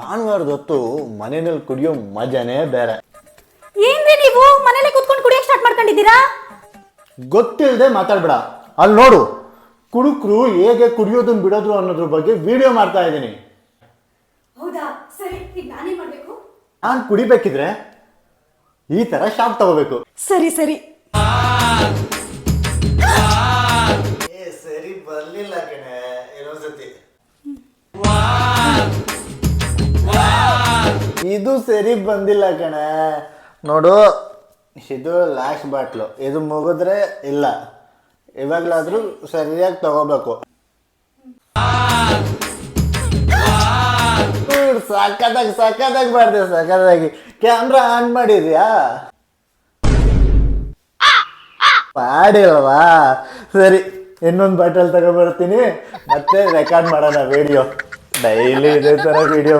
ಭಾನುವಾರದ ಹೊತ್ತು ಮನೆಯಲ್ಲಿ ಕುಡಿಯೋ ಮಜಾನೇ ಬೇರೆ. ಏನ್ರಿ ನೀವು ಮನೇಲೆ ಕೂತ್ಕೊಂಡು ಕುಡಿಯಕ್ಕೆ ಸ್ಟಾರ್ಟ್ ಮಾಡ್ಕೊಂಡಿದ್ದೀರಾ? ಗೊತ್ತಿಲ್ಲದೆ ಮಾತಾಡ್ಬೇಡ. ಅಲ್ಲಿ ನೋಡು, ಕುಡುಕರು ಹೇಗೆ ಕುಡಿಯೋದನ್ನ ಬಿಡೋದು ಅನ್ನೋದ್ರ ಬಗ್ಗೆ ವಿಡಿಯೋ ಮಾಡ್ತಾ ಇದ್ದೀನಿ. ಹೌದಾ? ಸರಿ, ಈಗ ನಾನೇ ಮಾಡ್ಬೇಕು. ನಾನು ಕುಡಿಬೇಕಿದ್ರೆ ಈ ತರ ಶಾಪ್ ತಗೋಬೇಕು. ಸರಿ ಸರಿ. ಸರಿ ಬರ್ಲಿಲ್ಲ ಕಣೆ, ಇನ್ನೊಂದ್ಸತಿ. ಇದು ಸರಿ ಬಂದಿಲ್ಲ ಕಣೆ. ನೋಡು, ಇದು ಲಾಸ್ಟ್ ಬಾಟ್ಲು, ಇದು ಮುಗಿದ್ರೆ ಇಲ್ಲ. ಇವಾಗ್ಲಾದ್ರೂ ಸರಿಯಾಗಿ ತಗೋಬೇಕು. ಸಕ್ಕತ್ತಾಗಿ ಮಾಡಿದೆ, ಸಕ್ಕತ್ತಾಗಿ. ಕ್ಯಾಮ್ರಾ ಆನ್ ಮಾಡಿದ್ಯಾ? ಮಾಡಿಲ್ವಾ? ಸರಿ, ಇನ್ನೊಂದು ಬಾಟಲ್ ತಗೊಬರ್ತೀನಿ, ಮತ್ತೆ ರೆಕಾರ್ಡ್ ಮಾಡೋಣ ವಿಡಿಯೋ. ಡೈಲಿ ಇದೇ ತರ ವಿಡಿಯೋ